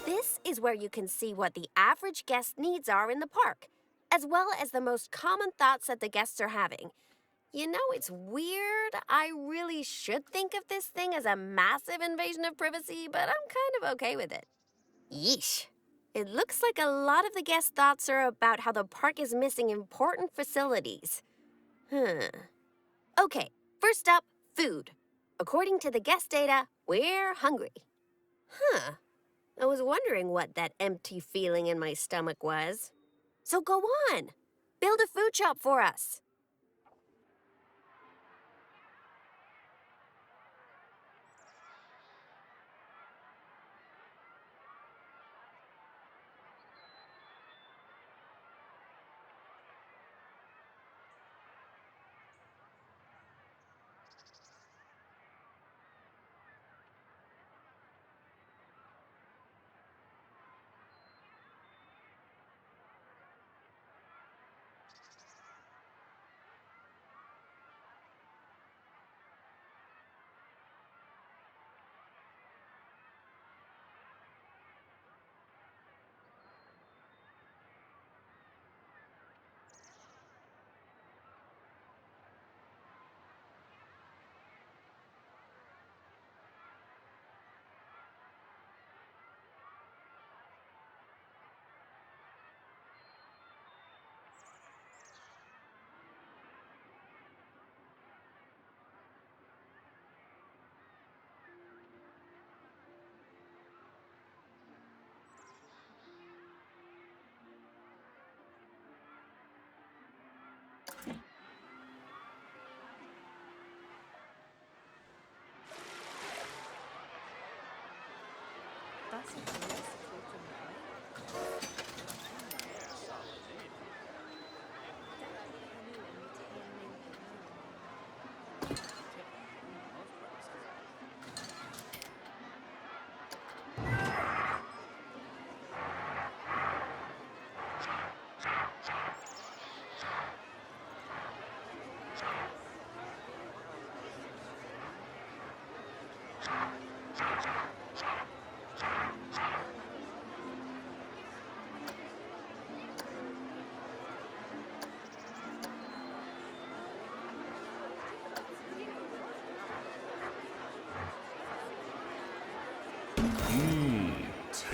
This is where you can see what the average guest needs are in the park, as well as the most common thoughts that the guests are having. You know, it's weird. I really should think of this thing as a massive invasion of privacy, but I'm kind of okay with it. Yeesh. It looks like a lot of the guest thoughts are about how the park is missing important facilities. Okay, first up, food. According to the guest data, we're hungry. I was wondering what that empty feeling in my stomach was. So go on. Build a food shop for us.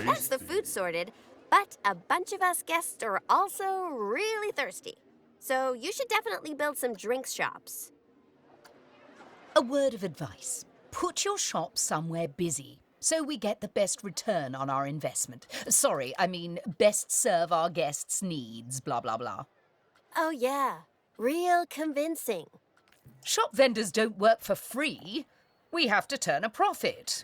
That's the food sorted, but a bunch of us guests are also really thirsty. So you should definitely build some drinks shops. A word of advice. Put your shop somewhere busy so we get the best return on our investment. Sorry, I mean best serve our guests' needs, blah, blah, blah. Oh yeah, real convincing. Shop vendors don't work for free. We have to turn a profit.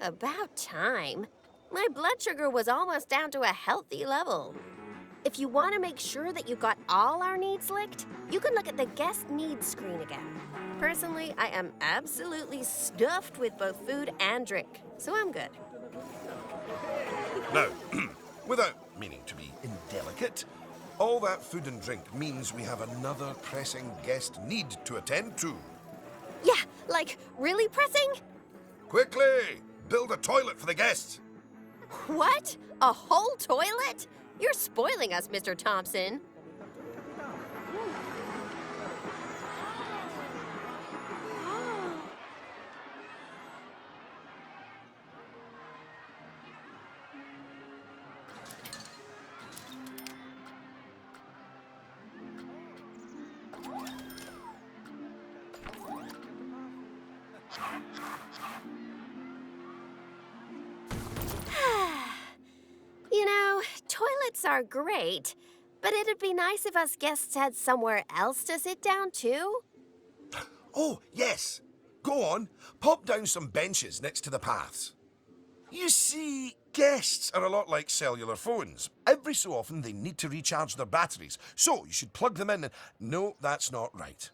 About time. My blood sugar was almost down to a healthy level. If you want to make sure that you got all our needs licked, you can look at the guest needs screen again. Personally, I am absolutely stuffed with both food and drink, so I'm good. Now, without meaning to be indelicate, all that food and drink means we have another pressing guest need to attend to. Yeah, like really pressing? Quickly! Build a toilet for the guests! What? A whole toilet? You're spoiling us, Mr. Thompson. You know, toilets are great, but it'd be nice if us guests had somewhere else to sit down, too. Oh, yes. Go on, pop down some benches next to the paths. You see, guests are a lot like cellular phones. Every so often they need to recharge their batteries, so you should plug them in and... No, that's not right.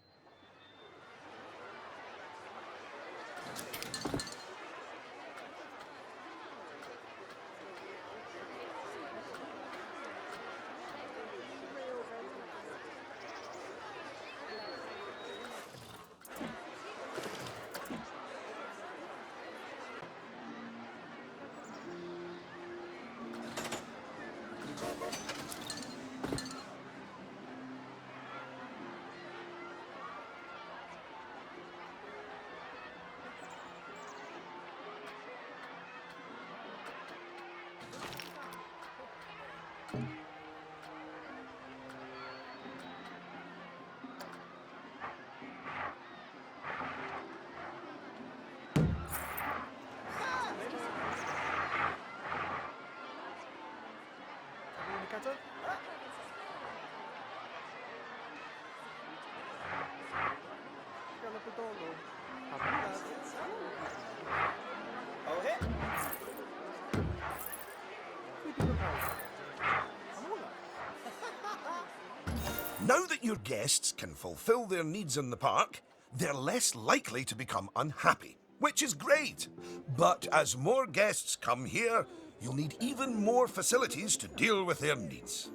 Now that your guests can fulfill their needs in the park, they're less likely to become unhappy, which is great. But as more guests come here, you'll need even more facilities to deal with their needs.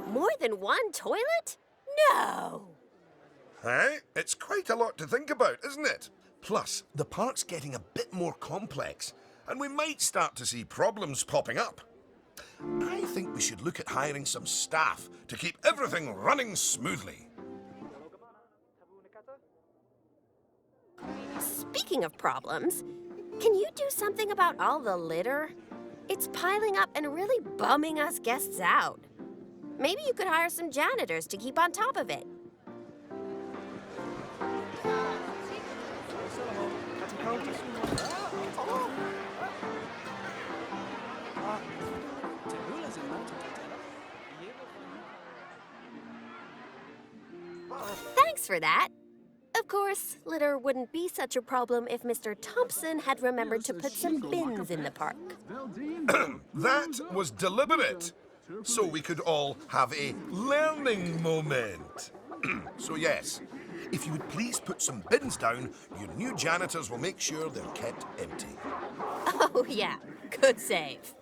More than one toilet? No! Hey, it's quite a lot to think about, isn't it? Plus, the park's getting a bit more complex, and we might start to see problems popping up. I think we should look at hiring some staff to keep everything running smoothly. Speaking of problems, can you do something about all the litter? It's piling up and really bumming us guests out. Maybe you could hire some janitors to keep on top of it. Thanks for that. Of course, litter wouldn't be such a problem if Mr. Thompson had remembered to put some bins in the park. That was deliberate, so we could all have a learning moment. So yes, if you would please put some bins down, your new janitors will make sure they're kept empty. Oh, yeah. Good save.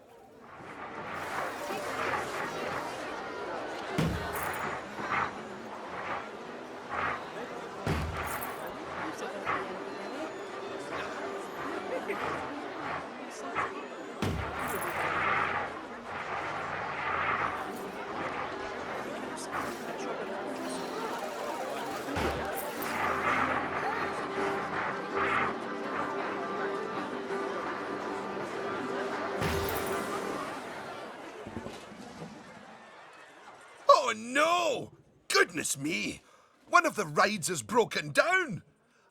Oh no! Goodness me! One of the rides is broken down!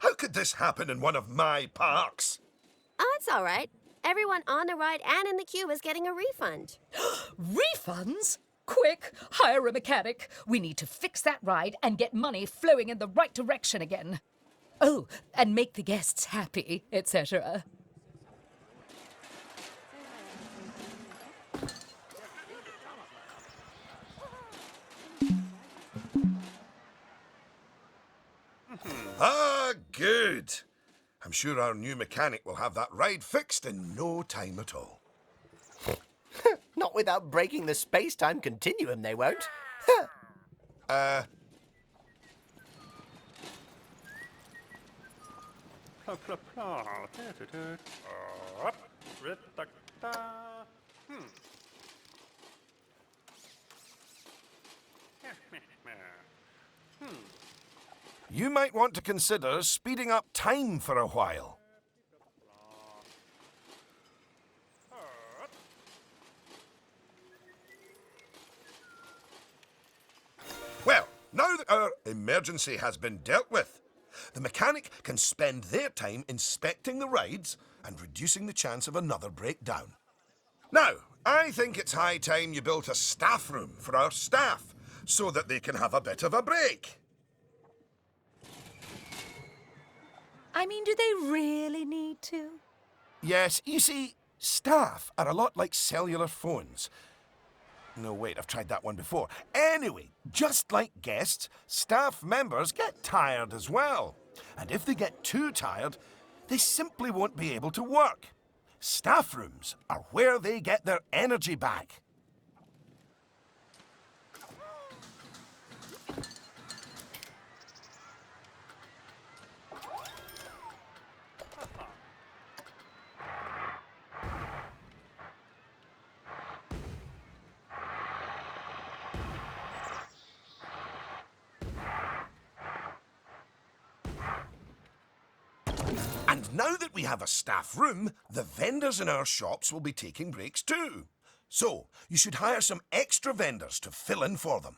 How could this happen in one of my parks? Oh, it's all right. Everyone on the ride and in the queue is getting a refund. Refunds? Quick, hire a mechanic. We need to fix that ride and get money flowing in the right direction again. Oh, and make the guests happy, etc. Ah, good. I'm sure our new mechanic will have that ride fixed in no time at all. Not without breaking the space-time continuum, they won't. You might want to consider speeding up time for a while. Well, now that our emergency has been dealt with, The mechanic can spend their time inspecting the rides and reducing the chance of another breakdown. Now, I think it's high time you built a staff room for our staff so that they can have a bit of a break. I mean, do they really need to? Yes, you see, staff are a lot like cellular phones. No, wait, I've tried that one before. Anyway, just like guests, staff members get tired as well. And if they get too tired, they simply won't be able to work. Staff rooms are where they get their energy back. And now that we have a staff room, the vendors in our shops will be taking breaks too. So, you should hire some extra vendors to fill in for them.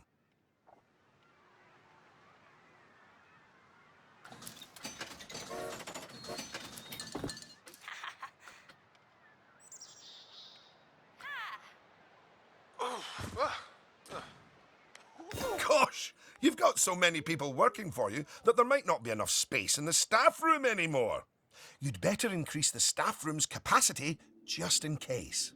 Gosh, you've got so many people working for you that there might not be enough space in the staff room anymore. You'd better increase the staff room's capacity just in case.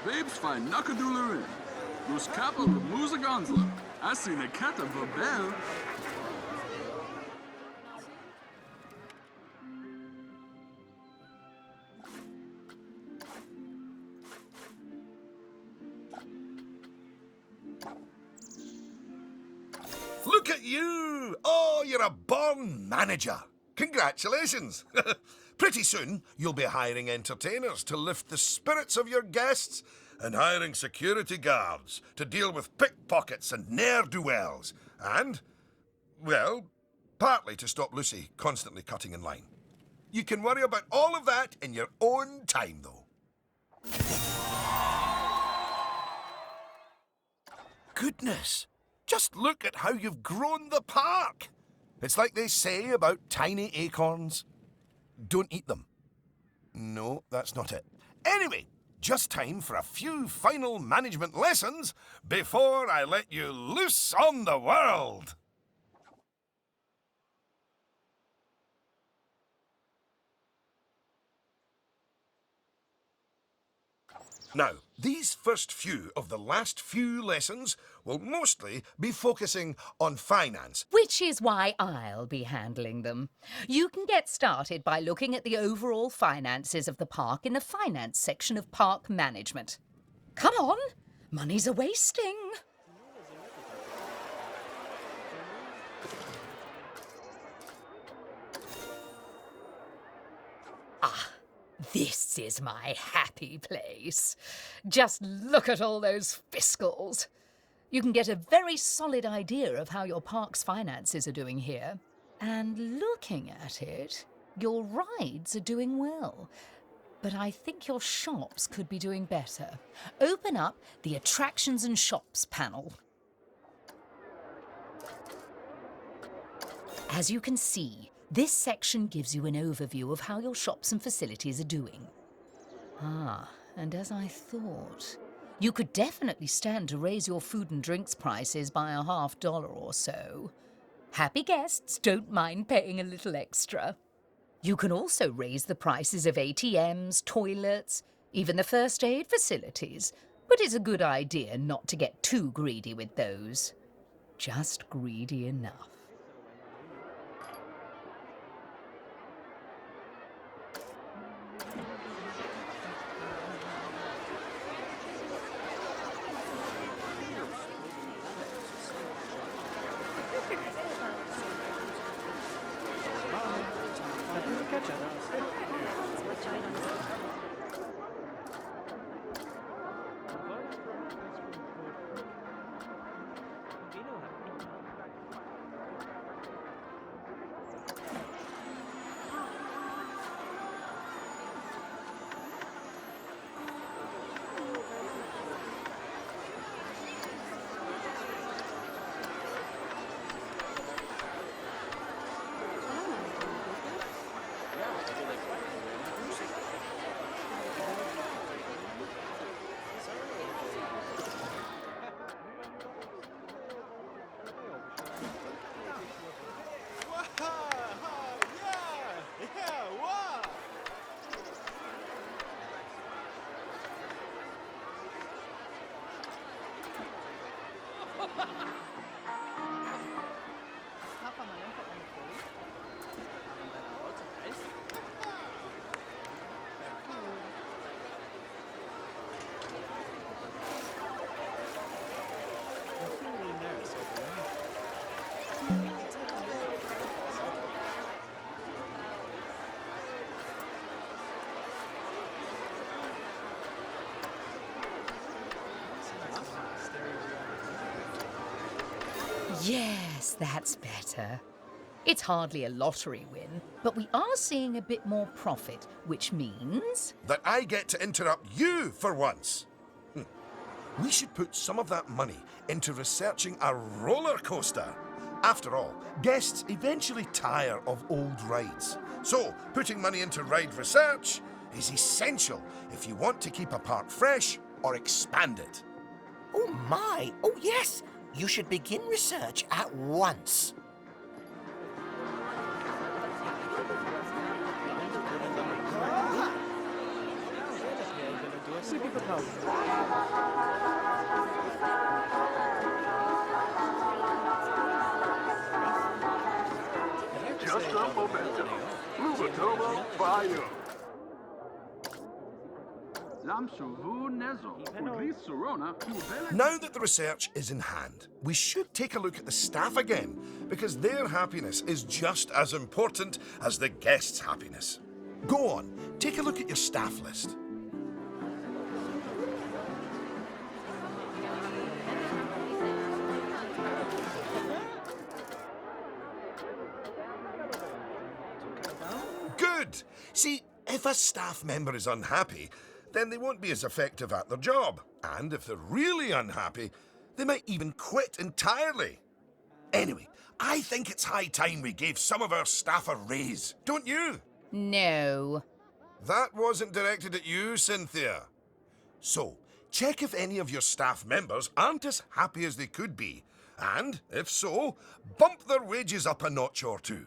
Babes find Nakadulurin. Los Capo de Musa Gonzla. I seen a cat of a bell. Look at you! Oh, you're a born manager. Congratulations. Pretty soon, you'll be hiring entertainers to lift the spirits of your guests and hiring security guards to deal with pickpockets and ne'er-do-wells. And, well, partly to stop Lucy constantly cutting in line. You can worry about all of that in your own time, though. Goodness! Just look at how you've grown the park. It's like they say about tiny acorns. Don't eat them. No, that's not it. Anyway, just time for a few final management lessons before I let you loose on the world. Now, these first few of the last few lessons will mostly be focusing on finance. Which is why I'll be handling them. You can get started by looking at the overall finances of the park in the finance section of park management. Come on, money's a wasting. This is my happy place. Just look at all those fiscals. You can get a very solid idea of how your park's finances are doing here. And looking at it, your rides are doing well. But I think your shops could be doing better. Open up the Attractions and Shops panel. As you can see, this section gives you an overview of how your shops and facilities are doing. And as I thought, you could definitely stand to raise your food and drinks prices by $50 or so. Happy guests don't mind paying a little extra. You can also raise the prices of ATMs, toilets, even the first aid facilities, but it's a good idea not to get too greedy with those. Just greedy enough. Yes, that's better. It's hardly a lottery win, but we are seeing a bit more profit, which means... That I get to interrupt you for once. We should put some of that money into researching a roller coaster. After all, guests eventually tire of old rides. So, putting money into ride research is essential if you want to keep a park fresh or expand it. Oh my! Oh yes! You should begin research at once. Just a momento. Ubertober Bayou. Lamsuvu Nezo. Udlis Sorona. Now that the research is in hand, we should take a look at the staff again, because their happiness is just as important as the guests' happiness. Go on, take a look at your staff list. Good! See, if a staff member is unhappy, then they won't be as effective at their job. And if they're really unhappy, they might even quit entirely. Anyway, I think it's high time we gave some of our staff a raise, don't you? No. That wasn't directed at you, Cynthia. So, check if any of your staff members aren't as happy as they could be. And, if so, bump their wages up a notch or two.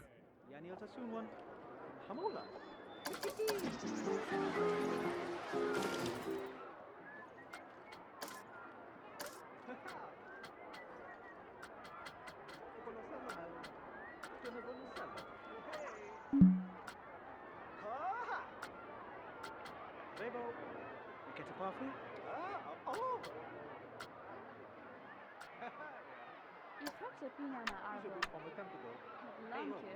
Je trok ze Pina naar Arbo. Lampje.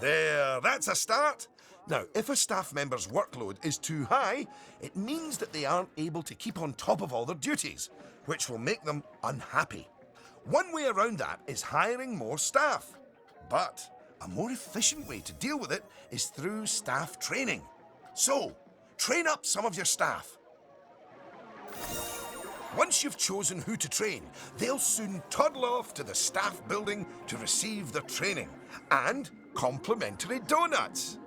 There, that's a start. Now, if a staff member's workload is too high, it means that they aren't able to keep on top of all their duties, which will make them unhappy. One way around that is hiring more staff. But a more efficient way to deal with it is through staff training. So, train up some of your staff. Once you've chosen who to train, they'll soon toddle off to the staff building to receive their training and complimentary donuts.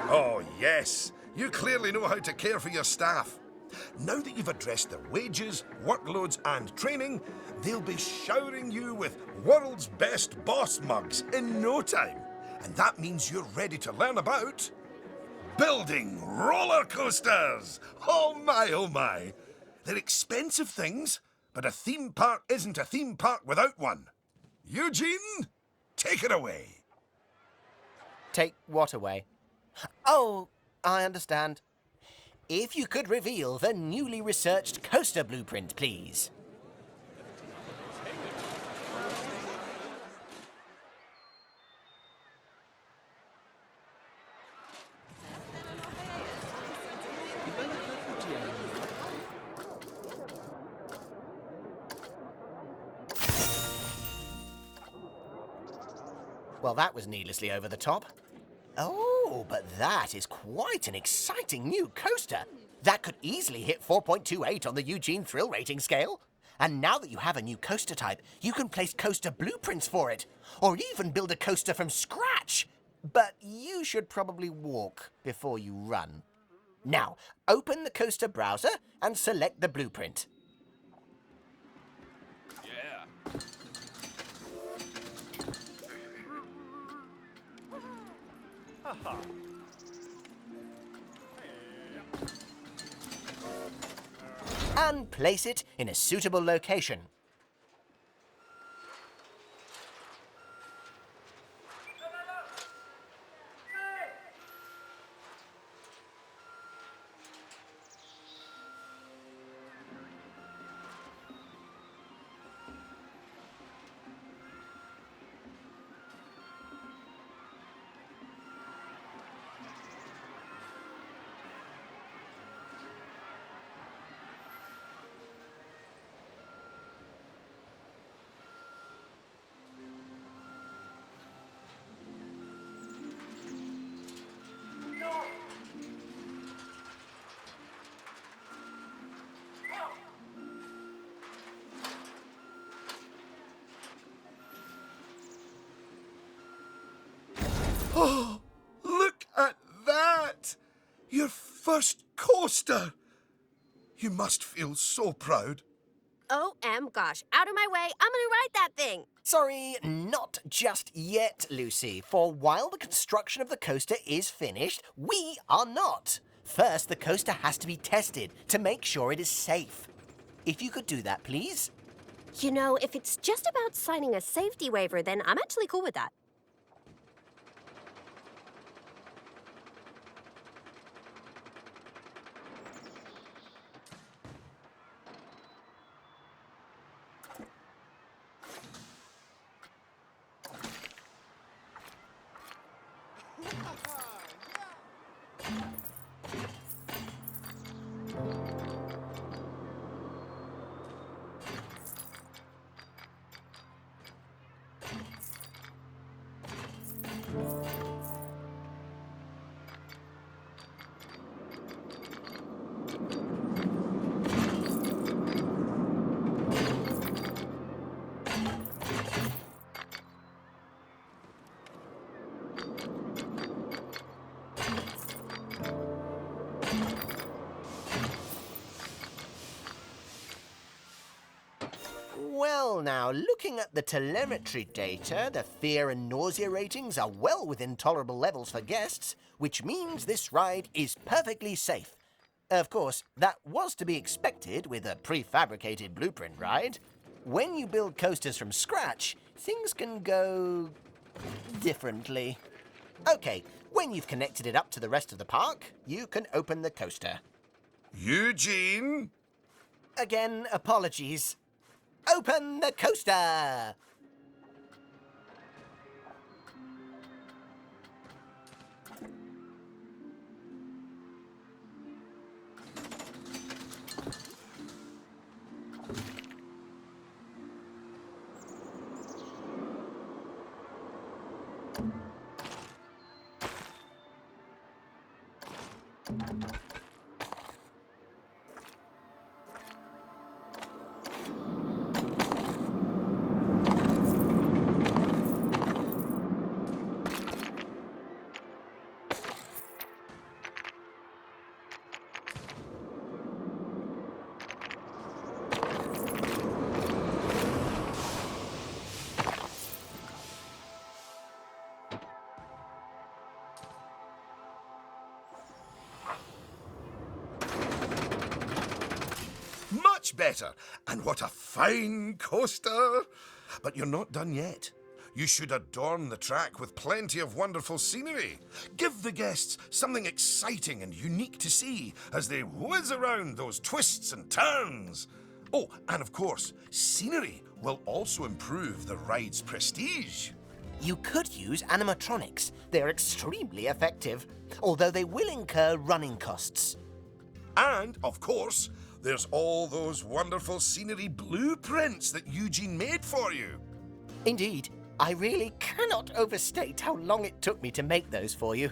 Oh, yes, you clearly know how to care for your staff. Now that you've addressed their wages, workloads, and training, they'll be showering you with world's best boss mugs in no time. And that means you're ready to learn about building roller coasters. Oh my, oh my. They're expensive things, but a theme park isn't a theme park without one. Eugene, take it away. Take what away? Oh, I understand. If you could reveal the newly researched coaster blueprint, please. Well, that was needlessly over the top. Oh, but that is quite an exciting new coaster. That could easily hit 4.28 on the Eugene Thrill Rating scale. And now that you have a new coaster type, you can place coaster blueprints for it, or even build a coaster from scratch. But you should probably walk before you run. Now, open the coaster browser and select the blueprint. And place it in a suitable location. first coaster! You must feel so proud. OM gosh, out of my way, I'm gonna ride that thing. Sorry, not just yet, Lucy. For while the construction of the coaster is finished, we are not. First, the coaster has to be tested to make sure it is safe. If you could do that, please. You know, if it's just about signing a safety waiver, then I'm actually cool with that. Well now, looking at the telemetry data, the fear and nausea ratings are well within tolerable levels for guests, which means this ride is perfectly safe. Of course, that was to be expected with a prefabricated blueprint ride. When you build coasters from scratch, things can go differently. Okay, when you've connected it up to the rest of the park, you can open the coaster. Eugene? Again, apologies. Open the coaster! Much better. And what a fine coaster. But you're not done yet. You should adorn the track with plenty of wonderful scenery. Give the guests something exciting and unique to see as they whiz around those twists and turns. Oh, and of course, scenery will also improve the ride's prestige. You could use animatronics. They're extremely effective, although they will incur running costs. And, of course, there's all those wonderful scenery blueprints that Eugene made for you. Indeed, I really cannot overstate how long it took me to make those for you.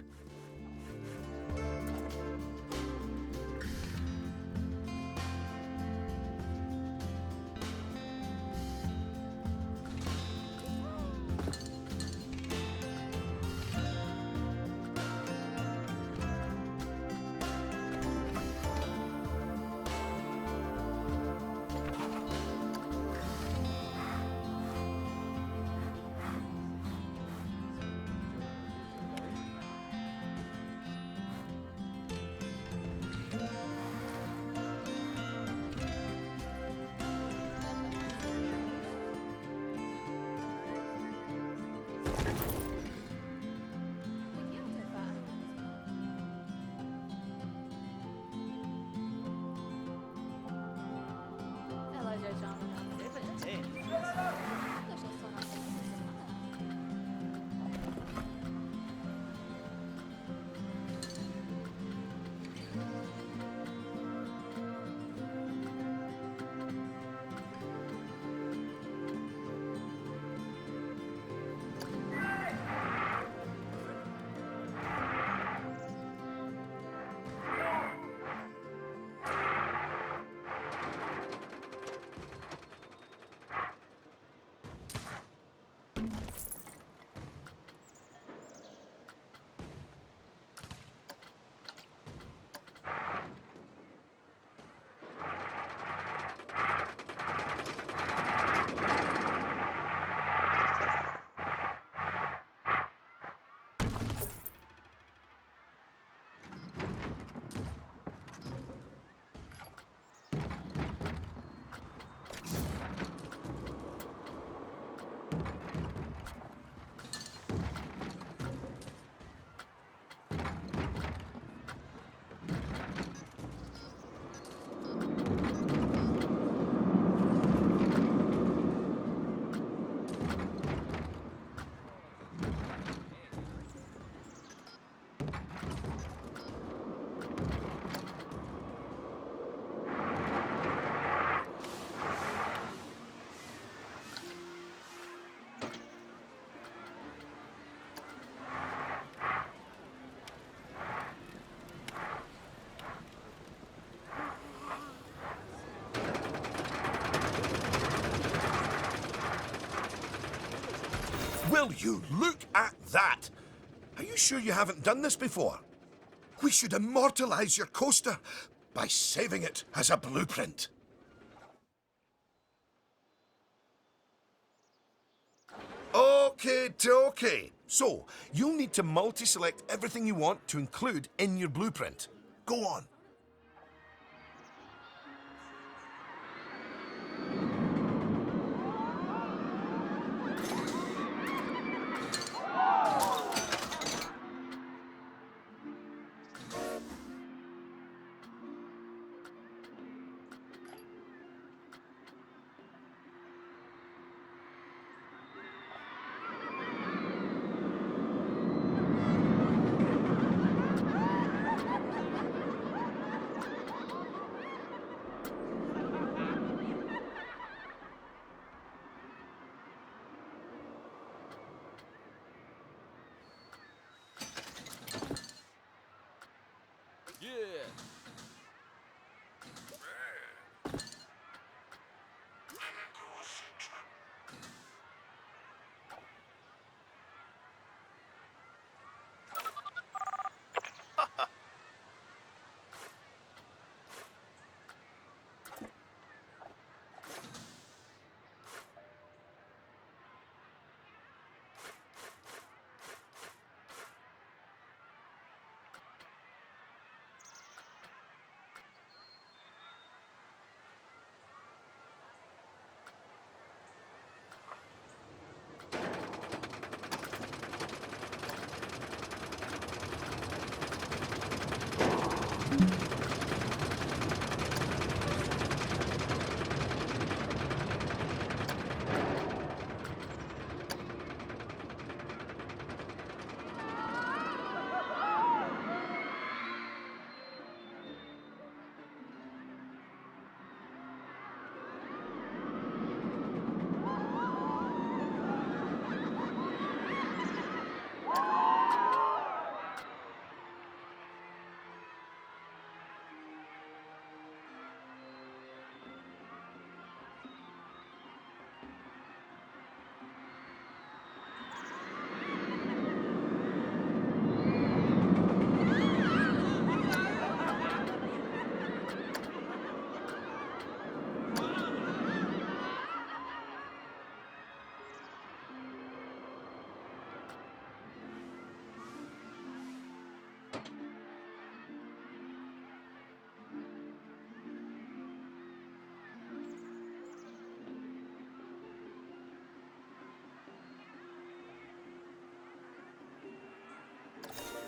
Will you look at that? Are you sure you haven't done this before? We should immortalize your coaster by saving it as a blueprint. Okay. So, you'll need to multi-select everything you want to include in your blueprint. Go on.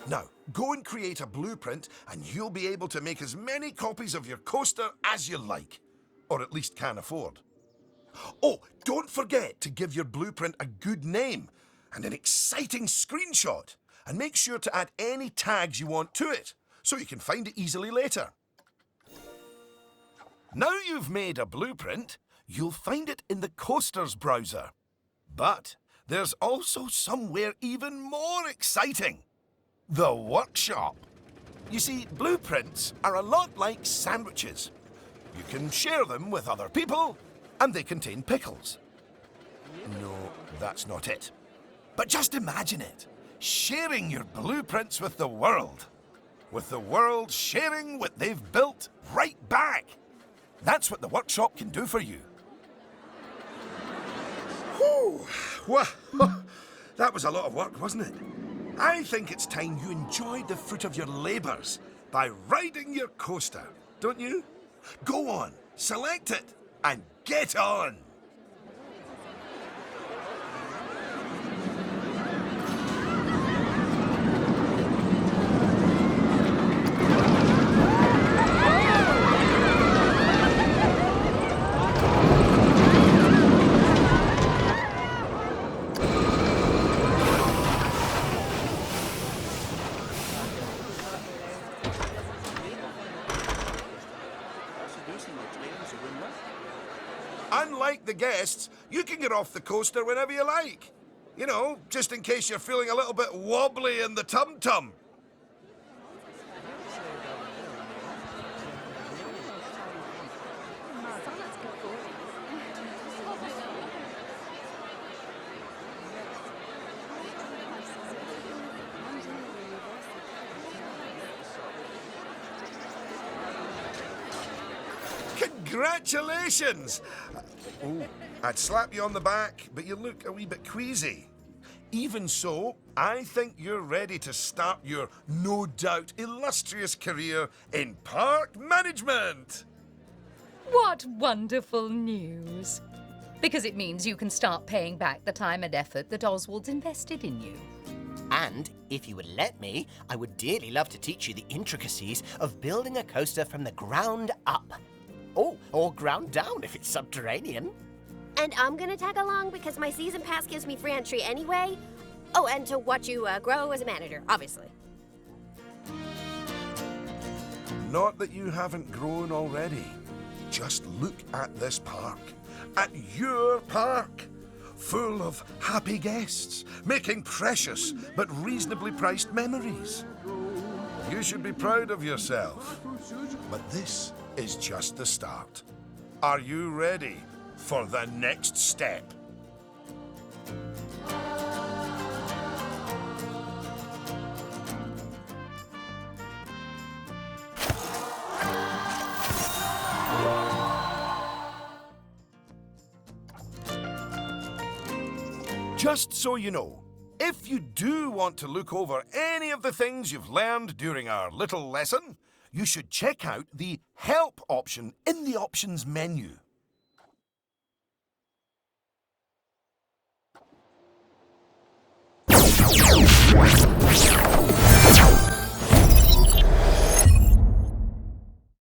Now, go and create a blueprint and you'll be able to make as many copies of your coaster as you like. Or at least can afford. Oh, don't forget to give your blueprint a good name and an exciting screenshot. And make sure to add any tags you want to it, so you can find it easily later. Now you've made a blueprint, you'll find it in the Coasters browser. But there's also somewhere even more exciting. The workshop. You see, blueprints are a lot like sandwiches. You can share them with other people, and they contain pickles. No, that's not it. But just imagine it. Sharing your blueprints with the world. With the world sharing what they've built right back. That's what the workshop can do for you. Whew. Well, that was a lot of work, wasn't it? I think it's time you enjoyed the fruit of your labours by riding your coaster, don't you? Go on, select it, and get on! Unlike the guests, you can get off the coaster whenever you like. You know, just in case you're feeling a little bit wobbly in the tum-tum. Congratulations! Oh, I'd slap you on the back, but you look a wee bit queasy. Even so, I think you're ready to start your no doubt illustrious career in park management. What wonderful news! Because it means you can start paying back the time and effort that Oswald's invested in you. And if you would let me, I would dearly love to teach you the intricacies of building a coaster from the ground up. Oh, or ground down if it's subterranean. And I'm gonna tag along because my season pass gives me free entry anyway. Oh, and to watch you grow as a manager, obviously. Not that you haven't grown already. Just look at this park. At your park. Full of happy guests, making precious but reasonably priced memories. You should be proud of yourself. But this is just the start. Are you ready for the next step? Just so you know, if you do want to look over any of the things you've learned during our little lesson, you should check out the Help option in the options menu.